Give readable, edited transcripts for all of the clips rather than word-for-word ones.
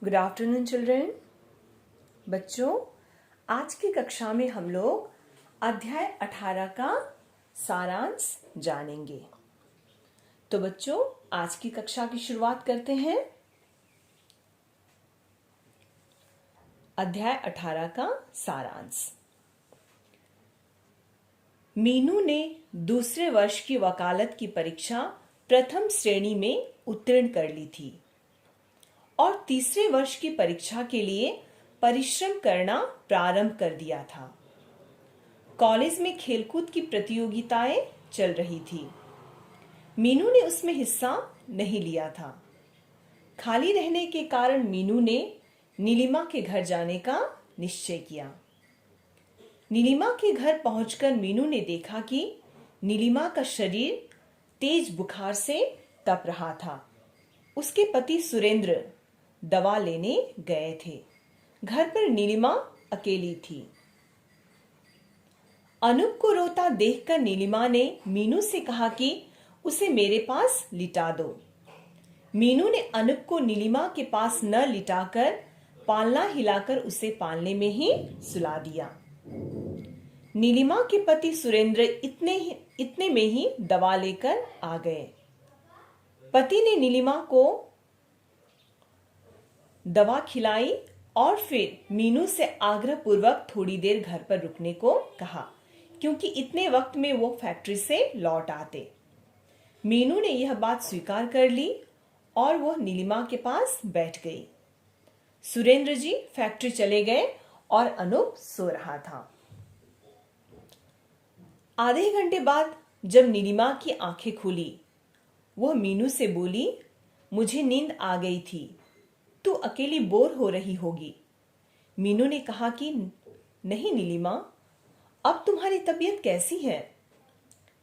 Good afternoon children. बच्चों, आज की कक्षा में हम लोग अध्याय 18 का सारांश जानेंगे। तो बच्चों, आज की कक्षा की शुरुआत करते हैं। अध्याय 18 का सारांश। मीनू ने दूसरे वर्ष की वकालत की परीक्षा प्रथम श्रेणी में उत्तीर्ण कर ली थी और तीसरे वर्ष की परीक्षा के लिए परिश्रम करना प्रारंभ कर दिया था। कॉलेज में खेलकूद की प्रतियोगिताएं चल रही थी। मीनू ने उसमें हिस्सा नहीं लिया था। खाली रहने के कारण मीनू ने नीलिमा के घर जाने का निश्चय किया। नीलिमा के घर पहुंचकर मीनू ने देखा कि नीलिमा का शरीर तेज बुखार से तप रहा था। उसके पति सुरेंद्र दवा लेने गए थे। घर पर नीलिमा अकेली थी। अनूप को रोता देखकर नीलिमा ने मीनू से कहा कि उसे मेरे पास लिटा दो। मीनू ने अनूप को नीलिमा के पास न लिटाकर पालना हिलाकर उसे पालने में ही सुला दिया। नीलिमा के पति सुरेंद्र इतने में ही दवा लेकर आ गए। पति ने नीलिमा को दवा खिलाई और फिर मीनू से आग्रह पूर्वक थोड़ी देर घर पर रुकने को कहा, क्योंकि इतने वक्त में वो फैक्ट्री से लौट आते। मीनू ने यह बात स्वीकार कर ली और वह नीलिमा के पास बैठ गई। सुरेंद्र जी फैक्ट्री चले गए और अनूप सो रहा था। आधे घंटे बाद जब नीलिमा की आंखें खुली, वह मीनू से बोली, मुझे नींद आ गई थी, तू अकेली बोर हो रही होगी। मीनू ने कहा कि नहीं नीलिमा, अब तुम्हारी तबीयत कैसी है?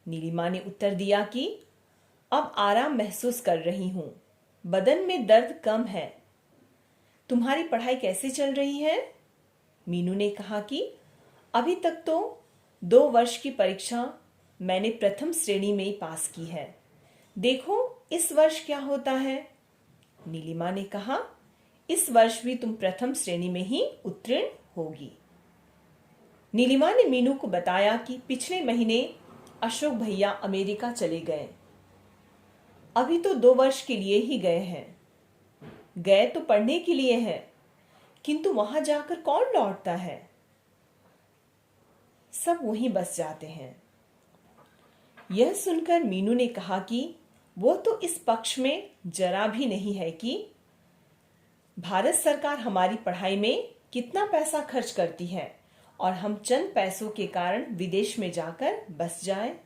नीलिमा ने उत्तर दिया कि अब आराम महसूस कर रही हूं, बदन में दर्द कम है। तुम्हारी पढ़ाई कैसे चल रही है? मीनू ने कहा कि अभी तक तो 2 वर्ष की परीक्षा मैंने प्रथम श्रेणी में ही पास की है। देखो इस वर्ष क्या होता है। नीलिमा ने कहा, इस वर्ष भी तुम प्रथम श्रेणी में ही उत्तीर्ण होगी। नीलिमा ने मीनू को बताया कि पिछले महीने अशोक भैया अमेरिका चले गए। अभी तो 2 वर्ष के लिए ही गए हैं। गए तो पढ़ने के लिए हैं, किंतु वहां जाकर कौन लौटता है? सब वहीं बस जाते हैं। यह सुनकर मीनू ने कहा कि वो तो इस पक्ष में जरा भी नहीं है कि भारत सरकार हमारी पढ़ाई में कितना पैसा खर्च करती है और हम चंद पैसों के कारण विदेश में जाकर बस जाएं।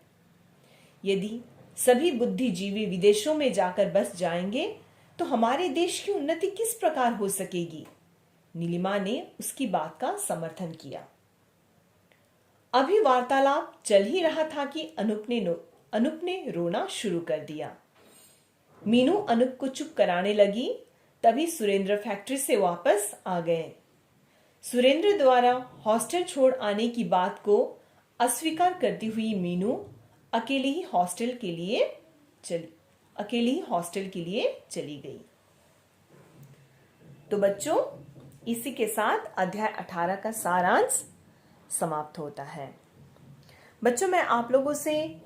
यदि सभी बुद्धिजीवी विदेशों में जाकर बस जाएंगे तो हमारे देश की उन्नति किस प्रकार हो सकेगी? नीलिमा ने उसकी बात का समर्थन किया। अभी वार्तालाप चल ही रहा था कि अनूप ने रोना शुरू कर दिया। मीनू अनूप को चुप कराने लगी। तभी सुरेंद्र फैक्ट्री से वापस आ गए। सुरेंद्र द्वारा हॉस्टल छोड़ आने की बात को अस्वीकार करती हुई मीनू अकेली ही हॉस्टल के लिए चली गई। तो बच्चों, इसी के साथ अध्याय 18 का सारांश समाप्त होता है। बच्चों, मैं आप लोगों से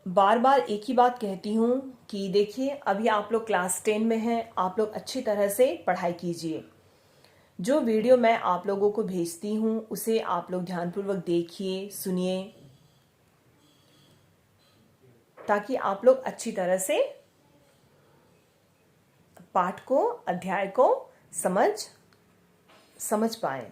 बार बार एक ही बात कहती हूं कि देखिए, अभी आप लोग क्लास 10 में हैं। आप लोग अच्छी तरह से पढ़ाई कीजिए। जो वीडियो मैं आप लोगों को भेजती हूं उसे आप लोग ध्यानपूर्वक देखिए, सुनिए, ताकि आप लोग अच्छी तरह से पाठ को, अध्याय को समझ पाए।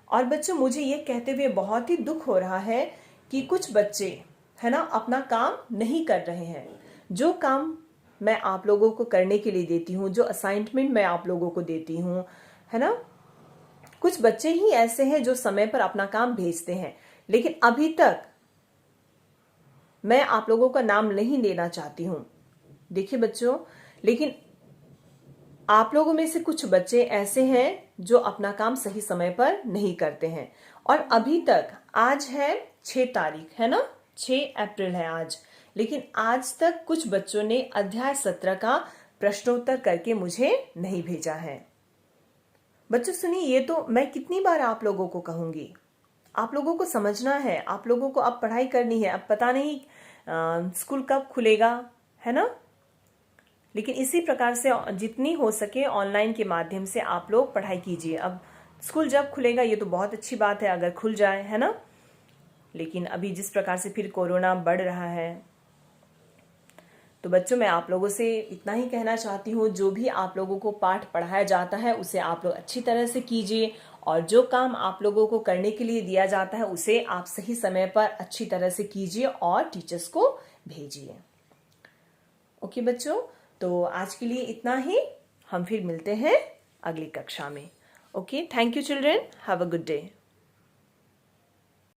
और बच्चों, मुझे ये कहते हुए बहुत ही दुख हो रहा है कि कुछ बच्चे है ना अपना काम नहीं कर रहे हैं। जो काम मैं आप लोगों को करने के लिए देती हूँ, जो असाइनमेंट मैं आप लोगों को देती हूँ, है ना, कुछ बच्चे ही ऐसे हैं जो समय पर अपना काम भेजते हैं। लेकिन अभी तक मैं आप लोगों का नाम नहीं लेना चाहती हूँ। देखिए बच्चों, लेकिन आप लोगों में से कुछ बच्चे ऐसे हैं जो अपना काम सही समय पर नहीं करते हैं। और अभी तक, आज है 6 तारीख, है ना, 6 अप्रैल है आज, लेकिन आज तक कुछ बच्चों ने अध्याय 17 का प्रश्नोत्तर करके मुझे नहीं भेजा है। बच्चों सुनिए, ये तो मैं कितनी बार आप लोगों को कहूंगी, आप लोगों को समझना है, आप लोगों को अब पढ़ाई करनी है। अब पता नहीं स्कूल कब खुलेगा, है ना। लेकिन इसी प्रकार से जितनी हो सके ऑनलाइन के माध्यम से आप लोग पढ़ाई कीजिए। अब स्कूल जब खुलेगा ये तो बहुत अच्छी बात है अगर खुल जाए, है ना। लेकिन अभी जिस प्रकार से फिर कोरोना बढ़ रहा है, तो बच्चों मैं आप लोगों से इतना ही कहना चाहती हूँ, जो भी आप लोगों को पाठ पढ़ाया जाता है उसे आप लोग अच्छी तरह से कीजिए, और जो काम आप लोगों को करने के लिए दिया जाता है उसे आप सही समय पर अच्छी तरह से कीजिए और टीचर्स को भेजिए। ओके बच्चों, तो आज के लिए इतना ही। हम फिर मिलते हैं अगली कक्षा में। Okay, thank you children, have a good day.